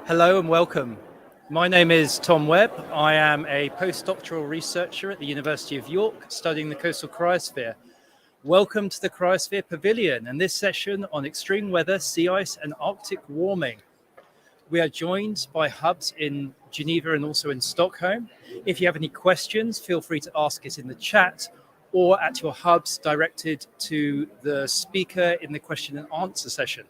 Hello and welcome. My name is Tom Webb. I am a postdoctoral researcher at the University of York studying the coastal cryosphere. Welcome to the Cryosphere Pavilion and this session on extreme weather, sea ice and Arctic warming. We are joined by hubs in Geneva and also in Stockholm. If you have any questions, feel free to ask it in the chat or at your hubs directed to the speaker in the question and answer session.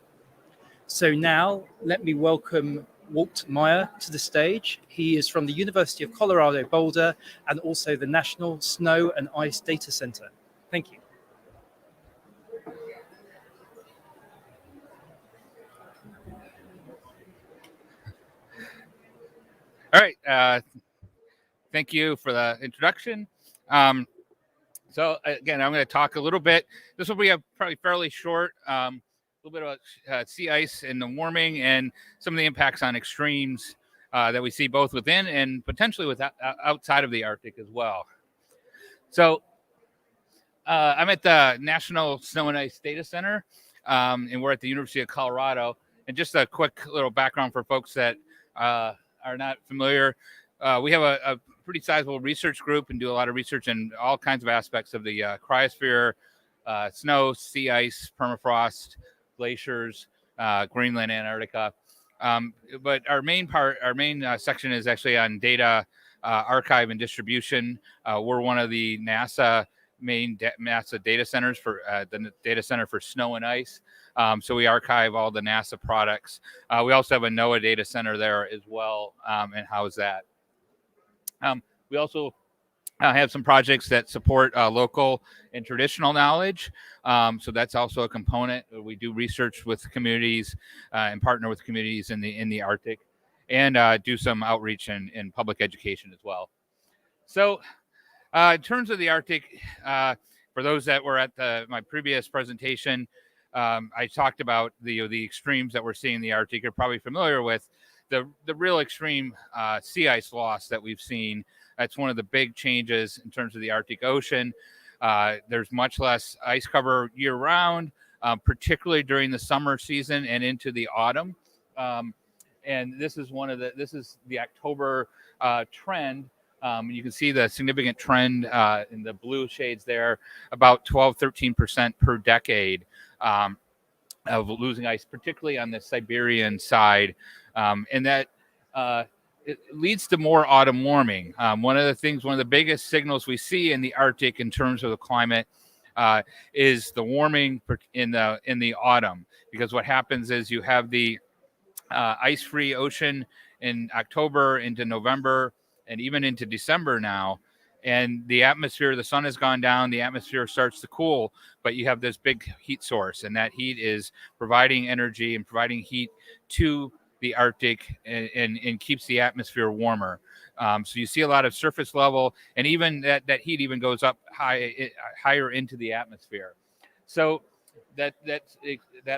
So now let me welcome Walt Meier to the stage. He is from the University of Colorado Boulder and also the National Snow and Ice Data Center. Thank you. All right. Thank you for the introduction. So again, I'm going to talk a little bit. This will be a probably fairly short, a little bit about sea ice and the warming and some of the impacts on extremes that we see both within and potentially outside of the Arctic as well. So I'm at the National Snow and Ice Data Center, and we're at the University of Colorado. And just a quick little background for folks that are not familiar. We have a pretty sizable research group and do a lot of research in all kinds of aspects of the cryosphere, snow, sea ice, permafrost, glaciers, Greenland, Antarctica. But our main section is actually on data archive and distribution. We're one of the NASA main NASA data centers for the data center for snow and ice. So we archive all the NASA products. We also have a NOAA data center there as well, and house that. We also have some projects that support local and traditional knowledge. So that's also a component. We do research with communities and partner with communities in the Arctic, and do some outreach and public education as well. So in terms of the Arctic, for those that were at my previous presentation, I talked about the extremes that we're seeing in the Arctic. You're probably familiar with the real extreme sea ice loss that we've seen. That's one of the big changes in terms of the Arctic Ocean. There's much less ice cover year round, particularly during the summer season and into the autumn. And this is the October trend. You can see the significant trend in the blue shades there, about 12-13% per decade of losing ice, particularly on the Siberian side. And that it leads to more autumn warming. One of the biggest signals we see in the Arctic in terms of the climate is the warming in the autumn, because what happens is you have the ice-free ocean in October into November and even into December now. And the atmosphere, the sun has gone down, the atmosphere starts to cool, but you have this big heat source, and that heat is providing energy and providing heat to the Arctic and keeps the atmosphere warmer. So you see a lot of surface level, and even that heat even goes up higher into the atmosphere. So that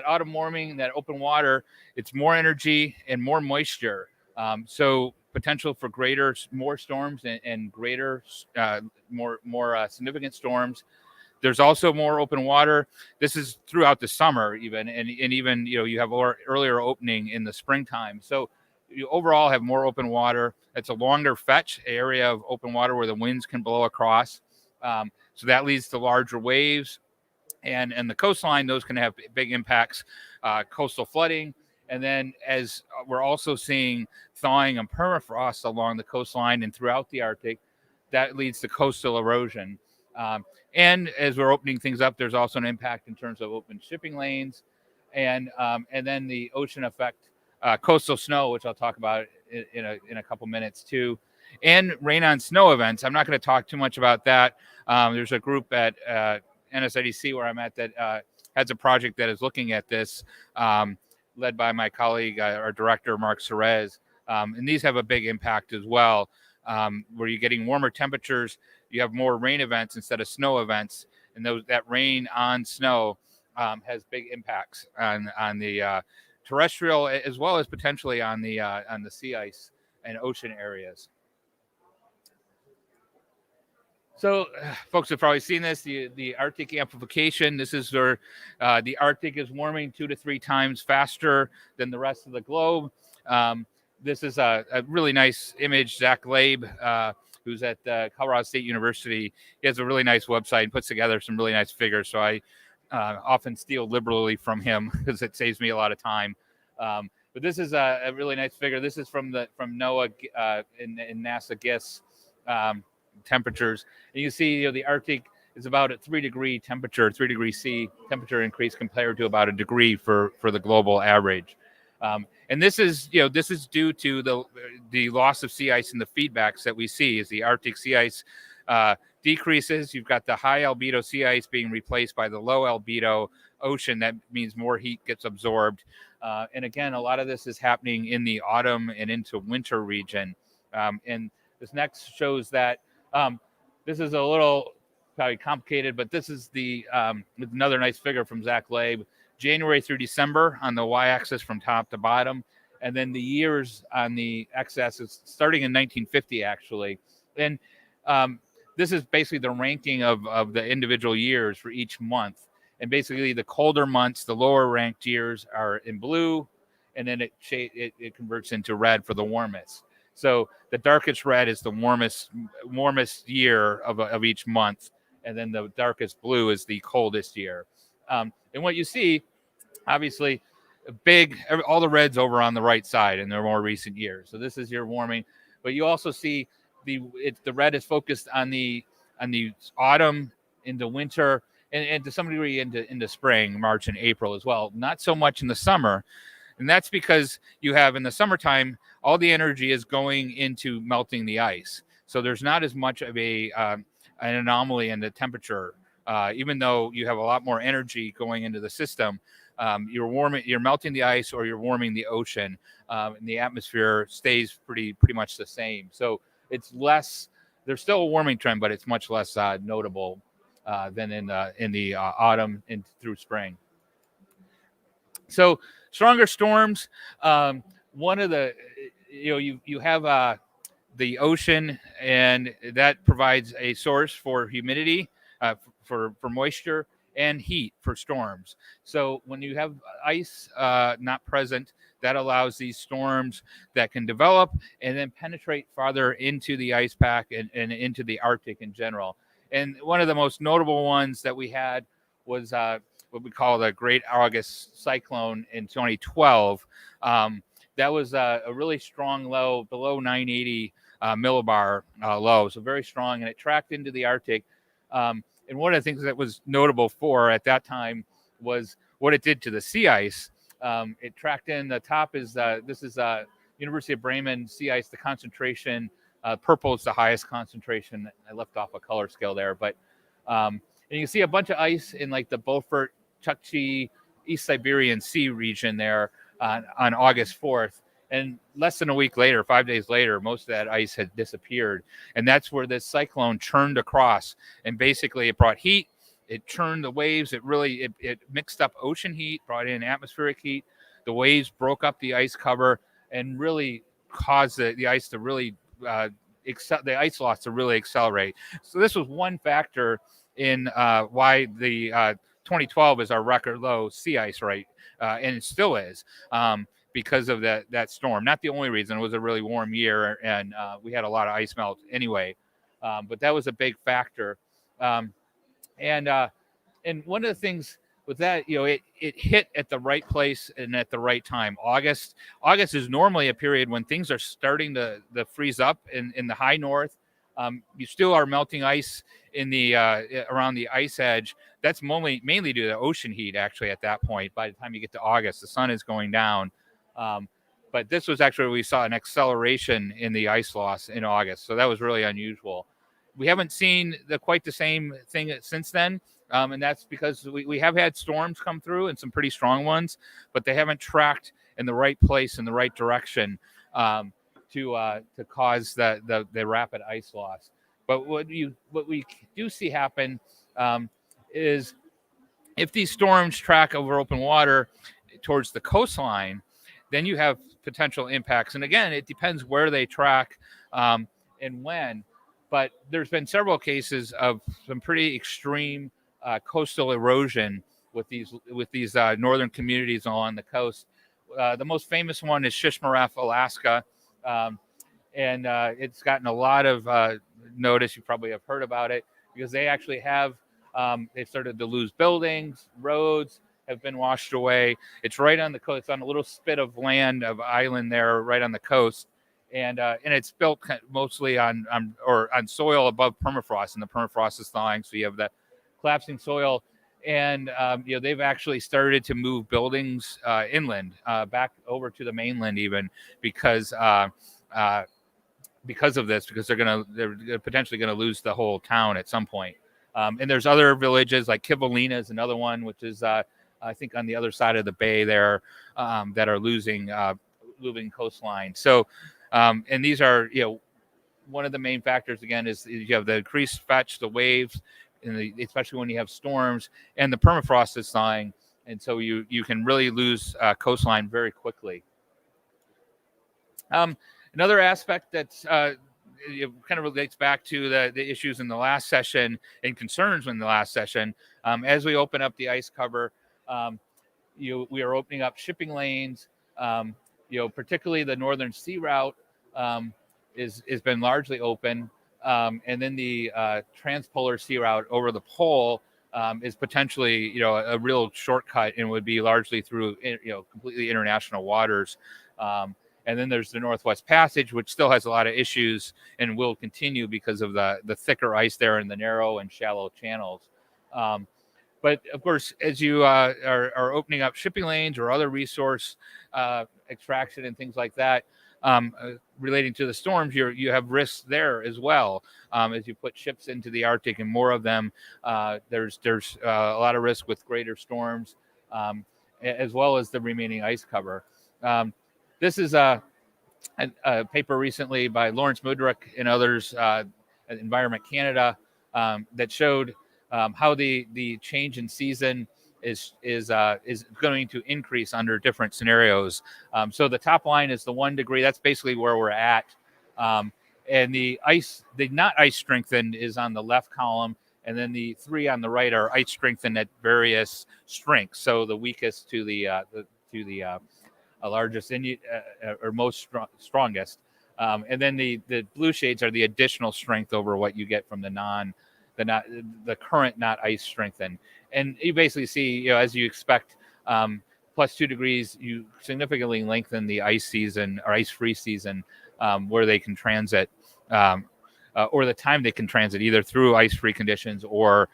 autumn warming, that open water, it's more energy and more moisture. So potential for more storms and greater, more significant storms. There's also more open water. This is throughout the summer, even, and even you have earlier opening in the springtime. So you overall have more open water. It's a longer fetch area of open water where the winds can blow across. So that leads to larger waves. And the coastline, those can have big impacts, coastal flooding. And then as we're also seeing thawing and permafrost along the coastline and throughout the Arctic, that leads to coastal erosion. And as we're opening things up, there's also an impact in terms of open shipping lanes, and then the ocean effect, coastal snow, which I'll talk about in a couple minutes too, and rain on snow events. I'm not going to talk too much about that. There's a group at NSIDC where I'm at that has a project that is looking at this, led by my colleague, our director, Mark Serez. And these have a big impact as well, where you're getting warmer temperatures. You have more rain events instead of snow events. And that rain on snow has big impacts on the terrestrial, as well as potentially on the sea ice and ocean areas. So folks have probably seen this, the Arctic amplification. This is where the Arctic is warming 2 to 3 times faster than the rest of the globe. This is a really nice image. Zach Labe, who's at Colorado State University, he has a really nice website and puts together some really nice figures. So I often steal liberally from him because it saves me a lot of time. But this is a really nice figure. This is from NOAA in NASA GISS. Temperatures, and you see the Arctic is about a 3 degree C temperature increase compared to about 1 degree for the global average. And this is due to the loss of sea ice and the feedbacks that we see as the Arctic sea ice decreases. You've got the high albedo sea ice being replaced by the low albedo ocean. That means more heat gets absorbed. And again, a lot of this is happening in the autumn and into winter region. And this next shows that this is a little probably complicated, but this is another nice figure from Zach Labe, January through December on the y-axis from top to bottom, and then the years on the x-axis starting in 1950 actually. And this is basically the ranking of the individual years for each month. And basically the colder months, the lower ranked years are in blue, and then it converts into red for the warmest. So the darkest red is the warmest year of each month, and then the darkest blue is the coldest year. And what you see, obviously, all the reds over on the right side in their more recent years. So this is your warming, but you also see the red is focused on the autumn into winter, and to some degree into spring, March and April as well. Not so much in the summer. And that's because you have in the summertime, all the energy is going into melting the ice. So there's not as much of an anomaly in the temperature, even though you have a lot more energy going into the system. You're melting the ice, or you're warming the ocean, and the atmosphere stays pretty much the same. So it's less. There's still a warming trend, but it's much less notable than in the autumn and through spring. So stronger storms. One of the you have the ocean, and that provides a source for humidity, for moisture, and heat for storms. So when you have ice not present, that allows these storms that can develop and then penetrate farther into the ice pack and into the Arctic in general. And one of the most notable ones that we had was what we call the Great August Cyclone in 2012. That was a really strong low, below 980 millibar low, so very strong, and it tracked into the Arctic. And one of the things that was notable for at that time was what it did to the sea ice. It tracked in the top is this is University of Bremen sea ice, the concentration. Purple is the highest concentration. I left off a color scale there, but and you can see a bunch of ice in like the Beaufort, Chukchi, East Siberian Sea region there on August 4th. And less than a week later, 5 days later, most of that ice had disappeared. And that's where this cyclone churned across. And basically it brought heat. It churned the waves. It really, it mixed up ocean heat, brought in atmospheric heat. The waves broke up the ice cover and really caused the ice to really, the ice loss to really accelerate. So this was one factor in why the 2012 is our record low sea ice rate, and it still is. Because of that storm. Not the only reason. It was a really warm year, and we had a lot of ice melt anyway. But that was a big factor. And one of the things with that, it hit at the right place and at the right time. August is normally a period when things are starting to freeze up in the high north. You still are melting ice in the around the ice edge. That's mainly due to ocean heat. Actually, at that point, by the time you get to August, the sun is going down. But this was actually, we saw an acceleration in the ice loss in August. So that was really unusual. We haven't seen quite the same thing since then. And that's because we have had storms come through and some pretty strong ones, but they haven't tracked in the right place, in the right direction to cause the rapid ice loss. But what we do see happen is if these storms track over open water towards the coastline, then you have potential impacts. And again, it depends where they track and when. But there's been several cases of some pretty extreme coastal erosion with these northern communities along the coast. The most famous one is Shishmaref, Alaska. And it's gotten a lot of notice. You probably have heard about it because they actually have, they've started to lose buildings, roads have been washed away. It's right on the coast. It's on a little spit of land, of island there, right on the coast, and it's built mostly on soil above permafrost, and the permafrost is thawing, so you have that collapsing soil, and they've actually started to move buildings inland, back over to the mainland, even because of this, because they're potentially gonna lose the whole town at some point. And there's other villages like Kivalina is another one, which is I think on the other side of the bay there, that are losing coastline. So, and these are, one of the main factors again is you have the increased fetch, the waves, especially when you have storms, and the permafrost is thawing, and so you can really lose coastline very quickly. Another aspect that's it kind of relates back to the issues in the last session and concerns in the last session. As we open up the ice cover, we are opening up shipping lanes. Particularly the northern sea route has been largely open, and then the transpolar sea route over the pole is potentially a real shortcut and would be largely through completely international waters. And then there's the Northwest Passage, which still has a lot of issues and will continue because of the thicker ice there in the narrow and shallow channels. But of course, as you are opening up shipping lanes or other resource extraction and things like that, relating to the storms, you have risks there as well. As you put ships into the Arctic and more of them, there's a lot of risk with greater storms, as well as the remaining ice cover. This is a paper recently by Lawrence Mudrick and others at Environment Canada that showed how the change in season is going to increase under different scenarios. So the top line is the 1 degree. That's basically where we're at. And the not ice strengthened is on the left column, and then the 3 on the right are ice strengthened at various strengths. So the weakest to the largest or most strongest, and then the blue shades are the additional strength over what you get from the current not ice strengthened. And you basically see, as you expect, plus 2 degrees, you significantly lengthen the ice season or ice free season, where they can transit or the time they can transit, either through ice-free conditions or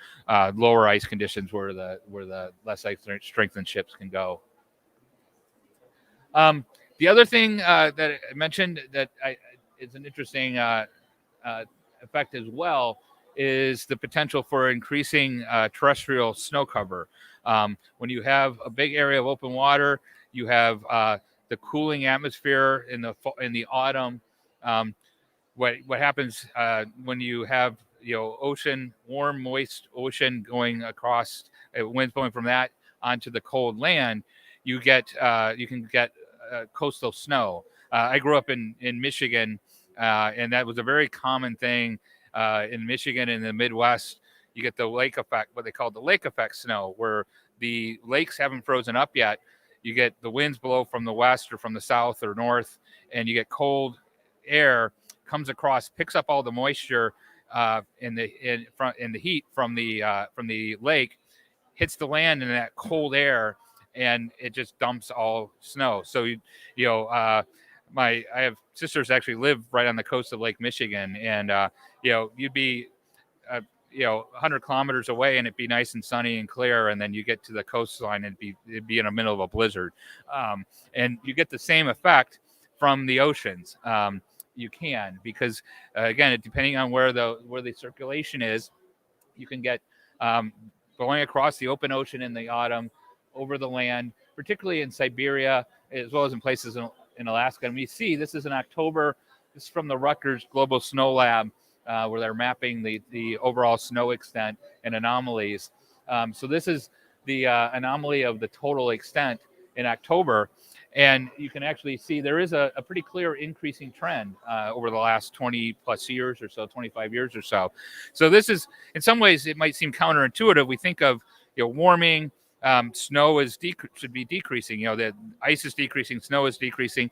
lower ice conditions where the less ice strengthened ships can go. The other thing that I mentioned that is an interesting effect as well is the potential for increasing terrestrial snow cover. When you have a big area of open water, you have the cooling atmosphere in the autumn. What happens when you have ocean, warm, moist ocean going across, winds blowing from that onto the cold land, you can get coastal snow. I grew up in Michigan, and that was a very common thing in Michigan and the Midwest. You get the lake effect, what they call the lake effect snow, where the lakes haven't frozen up yet. You get the winds blow from the west or from the south or north, and you get cold air comes across, picks up all the moisture in the heat from the lake, hits the land in that cold air, and it just dumps all snow. So I have sisters actually live right on the coast of Lake Michigan, and you'd be 100 kilometers away and it'd be nice and sunny and clear, and then you get to the coastline and it'd be in the middle of a blizzard, and you get the same effect from the oceans. You can, because again, depending on where the circulation is, you can get going across the open ocean in the autumn over the land, particularly in Siberia as well as in places in Alaska. And we see this is in October. This is from the Rutgers Global Snow Lab, where they're mapping the overall snow extent and anomalies. So this is the anomaly of the total extent in October. And you can actually see there is a pretty clear increasing trend over the last 20 plus years or so, 25 years or so. So this is, in some ways, it might seem counterintuitive. We think of warming, snow should be decreasing. The ice is decreasing, snow is decreasing.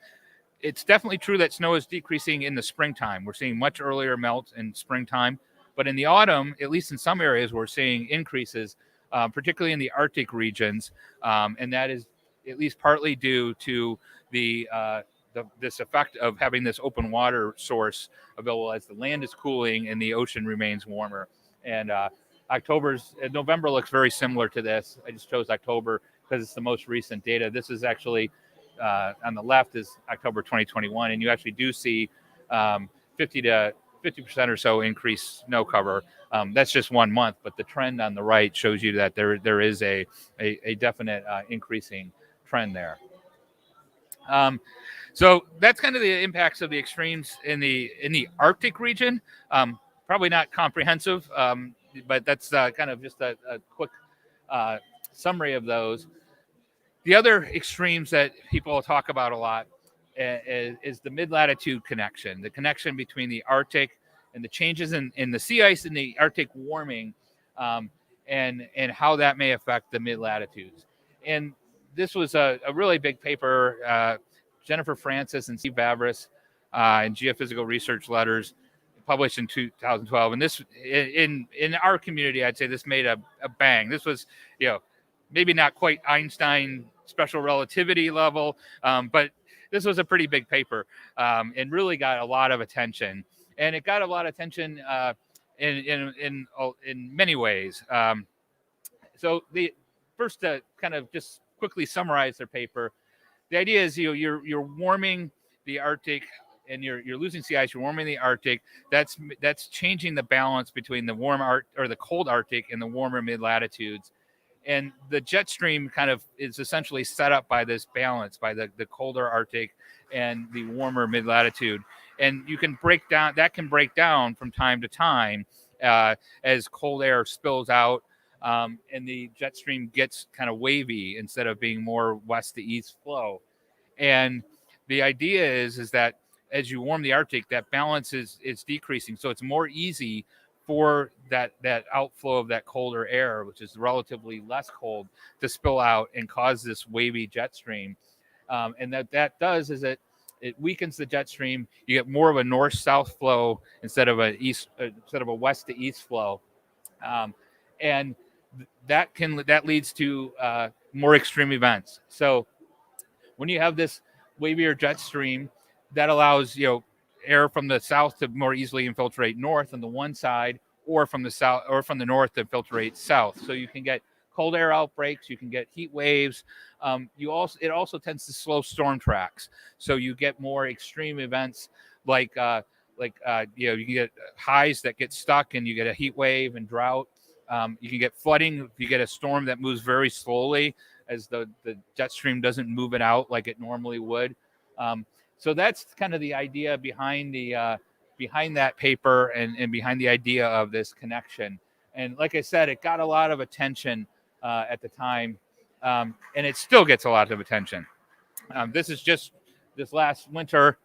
It's definitely true that snow is decreasing in the springtime. We're seeing much earlier melt in springtime. But in the autumn, at least in some areas, we're seeing increases, particularly in the Arctic regions. And that is at least partly due to this effect of having this open water source available as the land is cooling and the ocean remains warmer. And November looks very similar to this. I just chose October because it's the most recent data. This is actually on the left is October 2021, and you actually do see 50% or so increased snow cover. That's just 1 month, but the trend on the right shows you that there is a definite increasing trend there. So that's kind of the impacts of the extremes in the Arctic region. Probably not comprehensive, but that's kind of just a quick summary of those. The other extremes that people talk about a lot is the mid-latitude connection, the connection between the Arctic and the changes in the sea ice and the Arctic warming, and how that may affect the mid-latitudes. And this was a really big paper. Jennifer Francis and Steve Vavris in Geophysical Research Letters, published in 2012. And this, in our community, I'd say this made a bang. This was, maybe not quite Einstein special relativity level, but this was a pretty big paper, and really got a lot of attention. And it got a lot of attention in many ways. So the first to kind of just quickly summarize their paper, the idea is you're warming the Arctic and you're losing sea ice. You're warming the Arctic. That's changing the balance between the the cold Arctic and the warmer mid latitudes. And the jet stream kind of is essentially set up by this balance, by the colder Arctic and the warmer mid latitude. And you can break down from time to time as cold air spills out, and the jet stream gets kind of wavy instead of being more west to east flow. And the idea is that as you warm the Arctic, that balance is decreasing. So it's more easy for that outflow of that colder air, which is relatively less cold, to spill out and cause this wavy jet stream. And that does is it weakens the jet stream. You get more of a north-south flow instead of a west to east flow, and that leads to more extreme events. So when you have this wavier jet stream, that allows air from the south to more easily infiltrate north on the one side, or from the south or from the north to infiltrate south. So you can get cold air outbreaks, you can get heat waves. It also tends to slow storm tracks, so you get more extreme events like you can get highs that get stuck, and you get a heat wave and drought. You can get flooding if you get a storm that moves very slowly, as the jet stream doesn't move it out like it normally would. So that's kind of the idea behind that paper, and behind the idea of this connection. And like I said, it got a lot of attention at the time, and it still gets a lot of attention. This is just this last winter.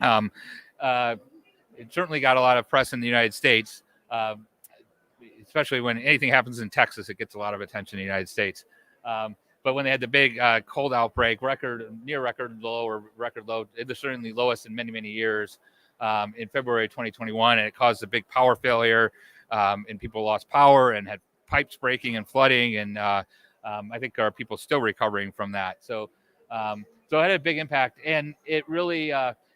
It certainly got a lot of press in the United States, especially when anything happens in Texas, it gets a lot of attention in the United States. But when they had the big cold outbreak, near record low, it was certainly lowest in many, many years, in February 2021, and it caused a big power failure, and people lost power and had pipes breaking and flooding, and I think there are people still recovering from that. So it had a big impact, and it really,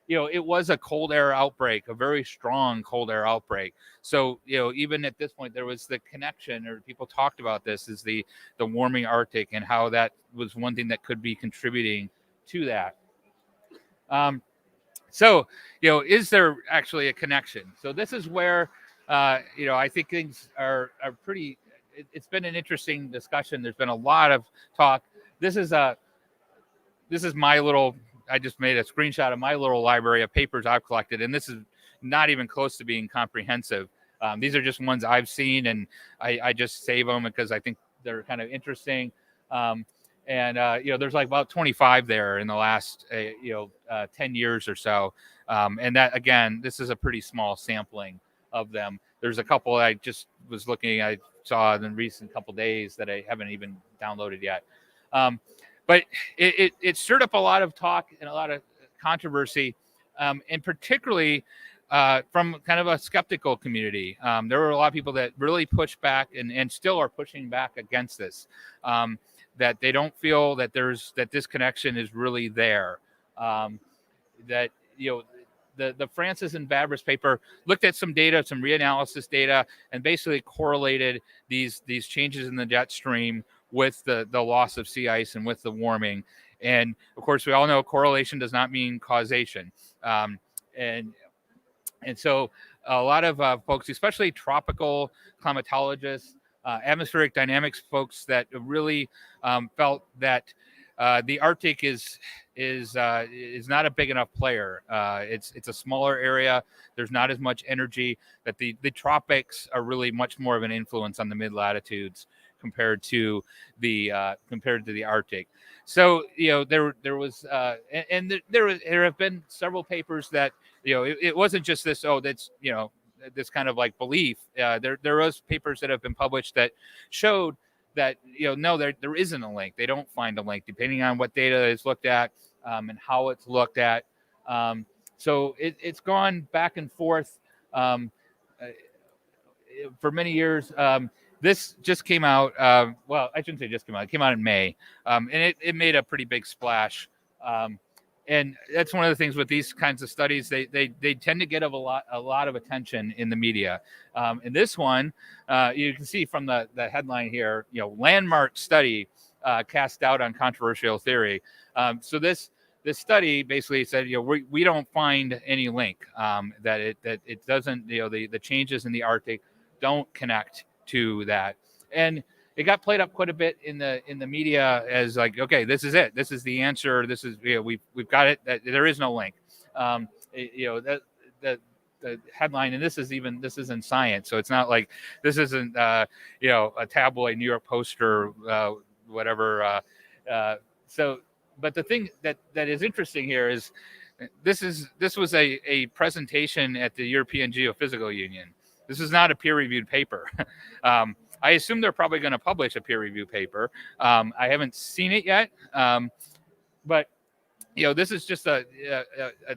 it was a cold air outbreak, a very strong cold air outbreak. So, even at this point, there was the connection, or people talked about this, is the warming Arctic, and how that was one thing that could be contributing to that. So, is there actually a connection? So this is where, I think things are pretty, it's been an interesting discussion. There's been a lot of talk. This is my little, I just made a screenshot of my little library of papers I've collected, and this is not even close to being comprehensive. These are just ones I've seen, and I just save them because I think they're kind of interesting. There's like about 25 there in the last 10 years or so, and that, again, this is a pretty small sampling of them. There's a couple I just was looking, I saw in the recent couple days that I haven't even downloaded yet. But it stirred up a lot of talk and a lot of controversy, and particularly from kind of a skeptical community. There were a lot of people that really pushed back and still are pushing back against this, that they don't feel that this connection is really there. That the Francis and Vabris paper looked at some data, some reanalysis data, and basically correlated these changes in the jet stream with the loss of sea ice and with the warming. And of course, we all know correlation does not mean causation. And so a lot of folks, especially tropical climatologists, atmospheric dynamics folks, that really felt that the Arctic is not a big enough player. It's a smaller area. There's not as much energy. That the tropics are really much more of an influence on the mid-latitudes compared to the Arctic. So there have been several papers that it wasn't just this this kind of like belief. There was papers that have been published that showed that no, there isn't a link. They don't find a link depending on what data is looked at, and how it's looked at. So it's gone back and forth for many years. This just came out. Well, I shouldn't say just came out. It came out in May, and it made a pretty big splash. And that's one of the things with these kinds of studies. They tend to get a lot of attention in the media. And this one, you can see from the headline here, landmark study cast doubt on controversial theory. So this study basically said, we don't find any link, that it doesn't, the changes in the Arctic don't connect to that. And it got played up quite a bit in the media as like, okay, this is it. This is the answer. This is, we've got it. There is no link. The headline, and this is in Science, so it's not like this isn't a tabloid New York Post or whatever. So, but the thing that is interesting here is this was a presentation at the European Geophysical Union. This is not a peer-reviewed paper. I assume they're probably going to publish a peer-reviewed paper. I haven't seen it yet, but this is just a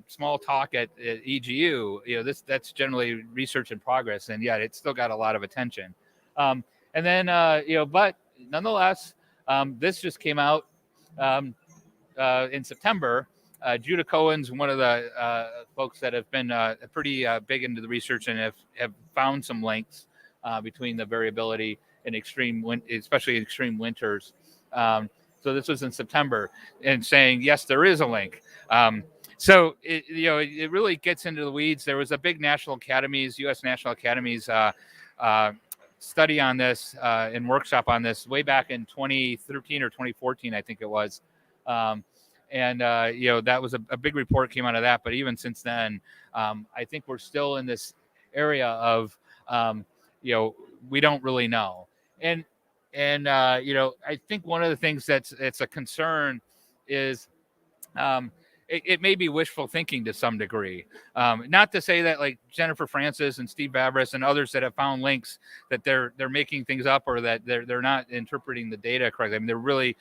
small talk at EGU. That's generally research in progress, and yet it's still got a lot of attention. And then but nonetheless, this just came out in September, Judah Cohen's one of the folks that have been pretty big into the research and have found some links between the variability in especially in extreme winters. So this was in September, and saying, yes, there is a link. So it really gets into the weeds. There was a big U.S. National Academies study on this and workshop on this way back in 2013 or 2014, I think it was. That was a big report came out of that. But even since then, I think we're still in this area of, we don't really know. And I think one of the things it's a concern is it may be wishful thinking to some degree. Not to say that like Jennifer Francis and Steve Babris and others that have found links that they're making things up or that they're not interpreting the data correctly. I mean, they're really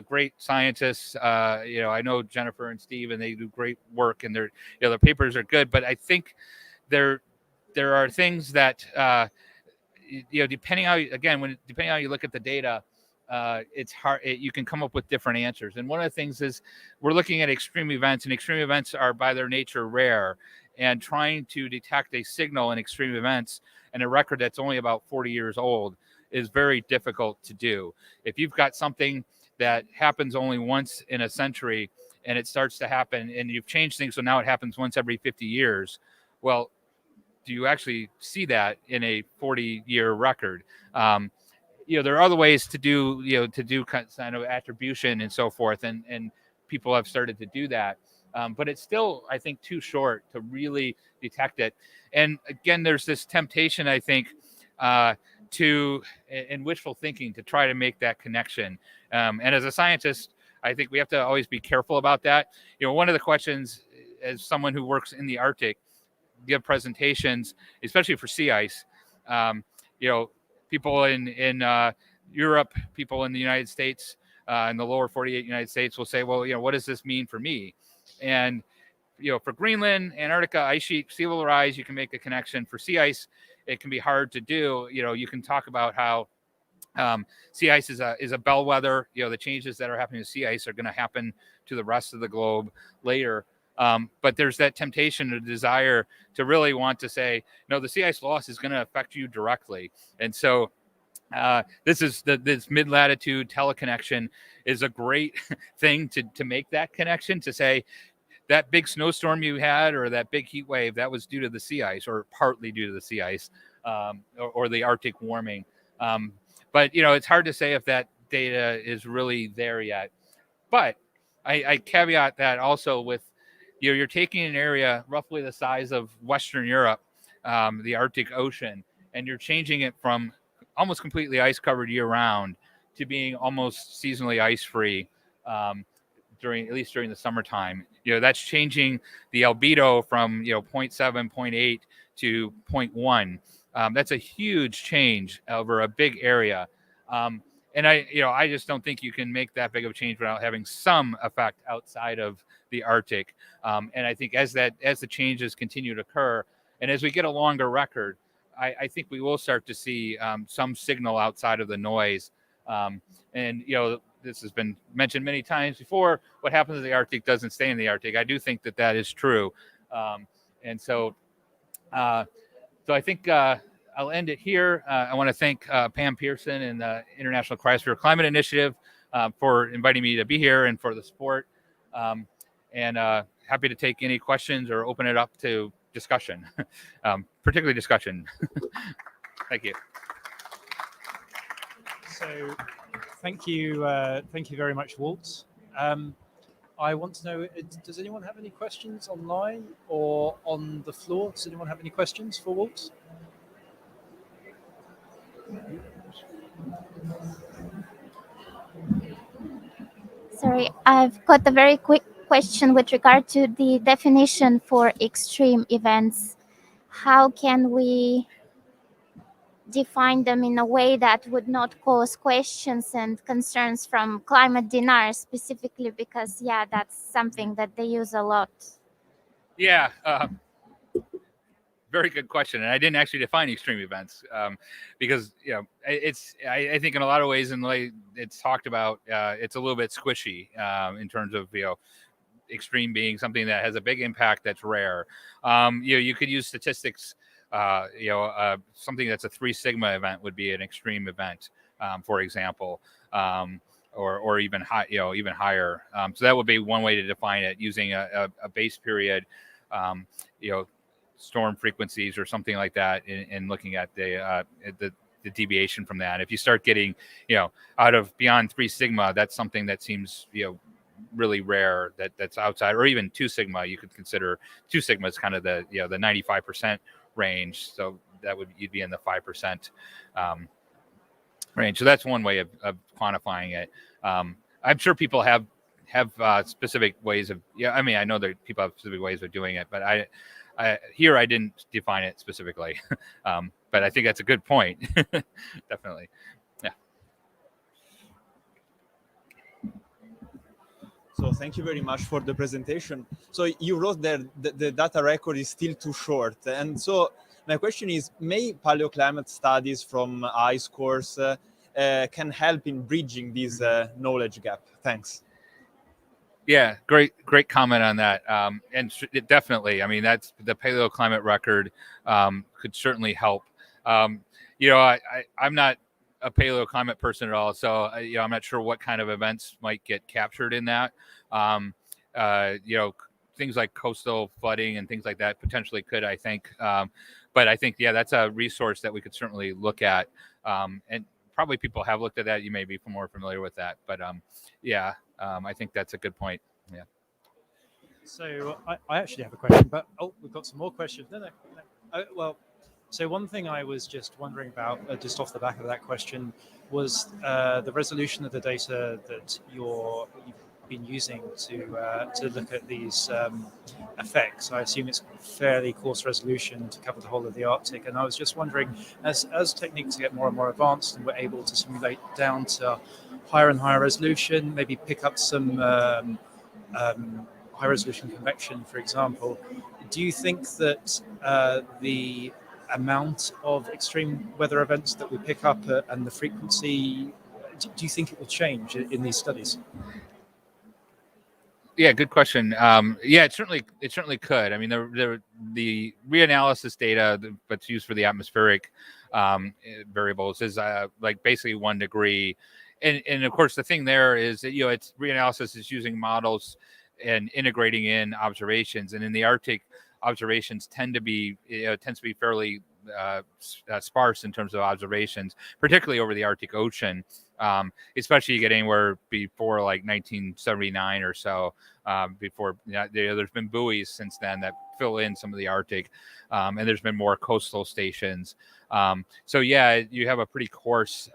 great scientists. I know Jennifer and Steve, and they do great work, and their papers are good. But I think there are things that depending how you look at the data, it's hard. You can come up with different answers. And one of the things is we're looking at extreme events, and extreme events are by their nature rare. And trying to detect a signal in extreme events and a record that's only about 40 years old is very difficult to do. If you've got something that happens only once in a century and it starts to happen and you've changed things so now it happens once every 50 years, well, do you actually see that in a 40-year record? There are other ways to do kind of attribution and so forth, and people have started to do that. But it's still, I think, too short to really detect it. And again, there's this temptation, I think, in wishful thinking to try to make that connection. And as a scientist, I think we have to always be careful about that. One of the questions, as someone who works in the Arctic, give presentations, especially for sea ice, people in Europe, people in the United States, in the lower 48 United States will say, well, what does this mean for me? And, for Greenland, Antarctica, ice sheet, sea level rise, you can make a connection. For sea ice, it can be hard to do. You can talk about how sea ice is a bellwether. The changes that are happening to sea ice are going to happen to the rest of the globe later. But there's that temptation or desire to really want to say, no, the sea ice loss is going to affect you directly. And so this mid-latitude teleconnection is a great thing to make that connection, to say that big snowstorm you had or that big heat wave, that was due to the sea ice or partly due to the sea ice or the Arctic warming. But it's hard to say if that data is really there yet. But I caveat that also with, you're taking an area roughly the size of Western Europe, the Arctic Ocean, and you're changing it from almost completely ice covered year round to being almost seasonally ice free at least during the summertime. That's changing the albedo from 0.7, 0.8 to 0.1. That's a huge change over a big area. And I just don't think you can make that big of a change without having some effect outside of the Arctic. And I think as the changes continue to occur, and as we get a longer record, I think we will start to see some signal outside of the noise. And this has been mentioned many times before. What happens in the Arctic doesn't stay in the Arctic. I do think that is true. And so I think I'll end it here. I want to thank Pam Pearson and the International Cryosphere Climate Initiative for inviting me to be here and for the support. And happy to take any questions or open it up to discussion, particularly discussion. Thank you. So thank you very much, Walt. I want to know, does anyone have any questions online or on the floor? Does anyone have any questions for Walt? Sorry, I've got a very quick question with regard to the definition for extreme events. How can we define them in a way that would not cause questions and concerns from climate deniers specifically? Because, that's something that they use a lot. Yeah. Very good question. And I didn't actually define extreme events because, I think in a lot of ways, and like it's talked about, it's a little bit squishy in terms of, extreme being something that has a big impact that's rare. You could use statistics. Something that's a 3 sigma event would be an extreme event, for example, or even high, even higher. So that would be one way to define it, using a base period, storm frequencies or something like that, and looking at the deviation from that. If you start getting, out of beyond 3 sigma, that's something that seems, really rare, that's outside, or even 2 sigma. You could consider 2 sigma is kind of the 95% range. So that would, you'd be in the 5% range. So that's one way of quantifying it. I'm sure people have specific ways of, I know that people have specific ways of doing it, but I didn't define it specifically. But I think that's a good point. Definitely. Yeah. So thank you very much for the presentation. So you wrote there the data record is still too short. And so my question is, may paleoclimate studies from ice cores can help in bridging this knowledge gap? Thanks. Yeah, great comment on that. And it definitely, that's the paleoclimate record could certainly help. I'm not a paleoclimate person at all, so I'm not sure what kind of events might get captured in that. Things like coastal flooding and things like that potentially could, I think. But I think, that's a resource that we could certainly look at. And probably people have looked at that. You may be more familiar with that, but I think that's a good point. Yeah. So I actually have a question, but we've got some more questions. No. So one thing I was just wondering about, just off the back of that question, was the resolution of the data that you've been using to look at these effects. I assume it's fairly coarse resolution to cover the whole of the Arctic, and I was just wondering, as techniques get more and more advanced and we're able to simulate down to higher and higher resolution, maybe pick up some high resolution convection, for example, do you think that the amount of extreme weather events that we pick up and the frequency, do you think it will change in these studies? Yeah, good question. It certainly could. The reanalysis data that's used for the atmospheric variables is like basically 1 degree, and of course the thing there is that it's reanalysis is using models and integrating in observations, and in the Arctic, observations tends to be fairly sparse in terms of observations, particularly over the Arctic Ocean. Especially you get anywhere before like 1979 or so. Before there's been buoys since then that fill in some of the Arctic, and there's been more coastal stations. You have a pretty coarse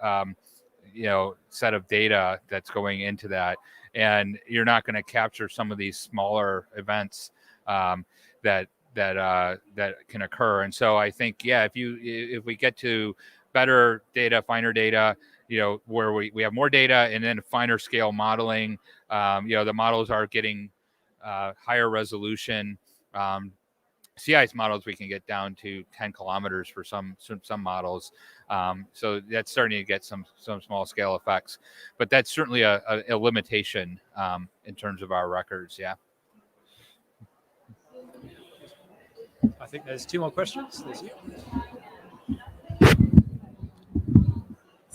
set of data that's going into that, and you're not going to capture some of these smaller events that can occur. And so I think, if we get to better data, finer data, where we have more data and then finer scale modeling, the models are getting higher resolution. Sea ice models we can get down to 10 kilometers for some models. So that's starting to get some small scale effects, but that's certainly a limitation in terms of our records. Yeah. I think there's 2 more questions. There's you.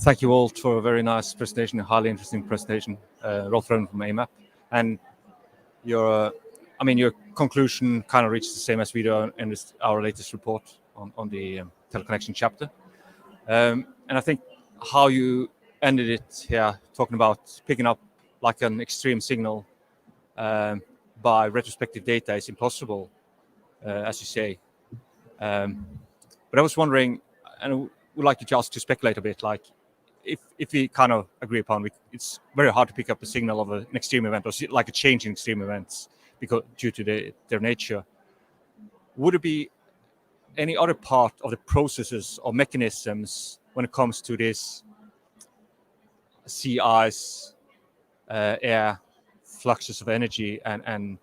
Thank you, Walt, for a very nice presentation, a highly interesting presentation. Rolf from AMAP. And your conclusion kind of reached the same as we do in our latest report on the teleconnection chapter. And I think how you ended it here, talking about picking up like an extreme signal by retrospective data is impossible, as you say. But I was wondering, and I would like you just to speculate a bit, like if we kind of agree upon, it's very hard to pick up a signal of an extreme event or like a change in extreme events because due to their nature. Would it be any other part of the processes or mechanisms when it comes to this sea ice, air, fluxes of energy and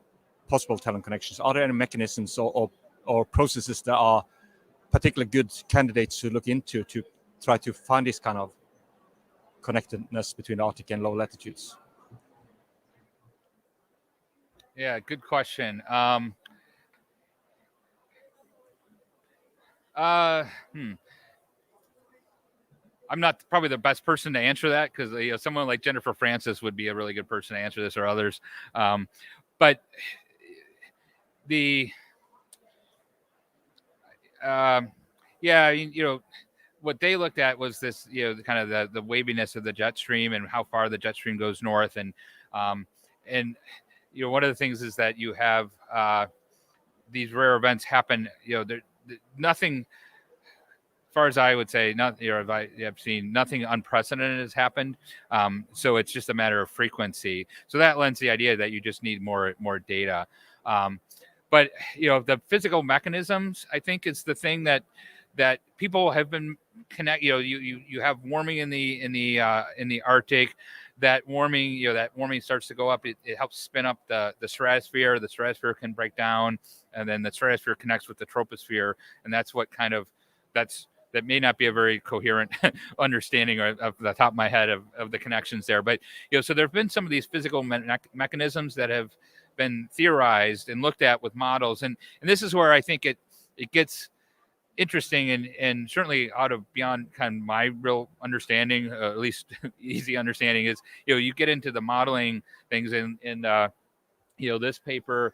possible talent connections? Are there any mechanisms or processes that are particularly good candidates to look into to try to find this kind of connectedness between Arctic and low latitudes? Yeah, good question. I'm not probably the best person to answer that because someone like Jennifer Francis would be a really good person to answer this, or others. But the what they looked at was this, kind of the waviness of the jet stream and how far the jet stream goes north, and one of the things is that you have these rare events happen. Nothing. As far as I would say, I've seen nothing unprecedented has happened. So it's just a matter of frequency. So that lends the idea that you just need more data. But the physical mechanisms, I think, is the thing that people have been connect. You have warming in the Arctic. That warming starts to go up. It helps spin up the stratosphere. The stratosphere can break down, and then the stratosphere connects with the troposphere, and that's what that may not be a very coherent understanding of the top of my head of the connections there. But, so there have been some of these physical mechanisms that have been theorized and looked at with models. And this is where I think it gets interesting and certainly out of beyond kind of my real understanding, at least easy understanding, is, you get into the modeling things in this paper,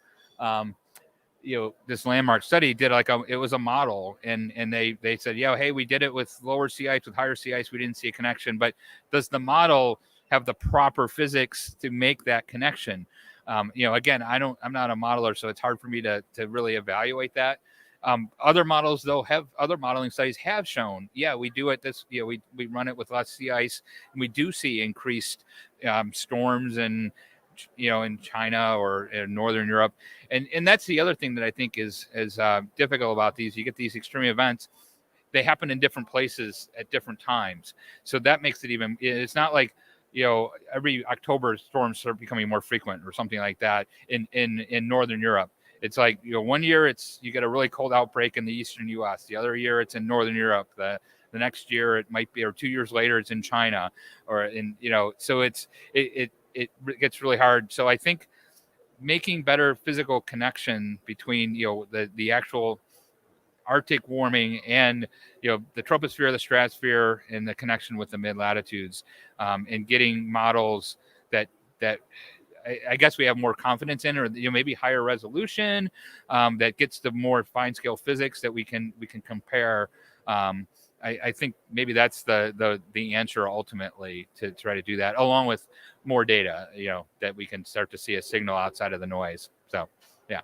this landmark study did it was a model, and they said, hey, we did it with lower sea ice, with higher sea ice, we didn't see a connection, but does the model have the proper physics to make that connection? Again, I'm not a modeler, so it's hard for me to really evaluate that. Other models, though, other modeling studies have shown, we do it we run it with less sea ice, and we do see increased storms and in China or in Northern Europe. And that's the other thing that I think is difficult about these. You get these extreme events, they happen in different places at different times. So that makes it it's not like, every October storms start becoming more frequent or something like that in Northern Europe. It's like, one year you get a really cold outbreak in the Eastern US. The other year it's in Northern Europe. The next year it might be, or 2 years later it's in China, or so it gets really hard. So I think making better physical connection between the actual Arctic warming and the troposphere, the stratosphere, and the connection with the mid-latitudes, and getting models that I guess we have more confidence in, or maybe higher resolution, that gets to more fine scale physics that we can compare. I think maybe that's the answer ultimately, to try to do that, along with more data, that we can start to see a signal outside of the noise. So, yeah.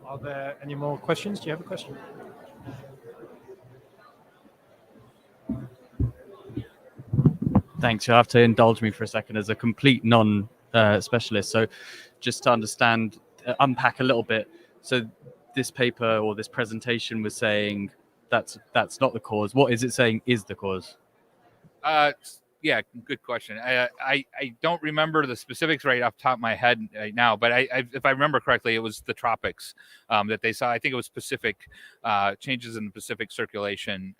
Are there any more questions? Do you have a question? Thanks. You'll have to indulge me for a second as a complete non-specialist. So just to understand, unpack a little bit. So this paper or this presentation was saying that's not the cause. What is it saying is the cause? Yeah, good question. I don't remember the specifics right off the top of my head right now, but if I remember correctly, it was the tropics that they saw. I think it was Pacific changes in the Pacific circulation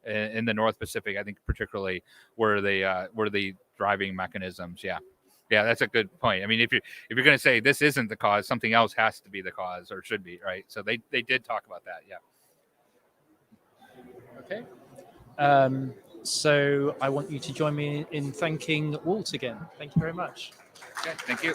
in the North Pacific. I think particularly were the driving mechanisms. Yeah, that's a good point. I mean, if you're going to say this isn't the cause, something else has to be the cause, or should be, right? So they did talk about that. Yeah. Okay. So I want you to join me in thanking Walt again. Thank you very much. Okay, thank you.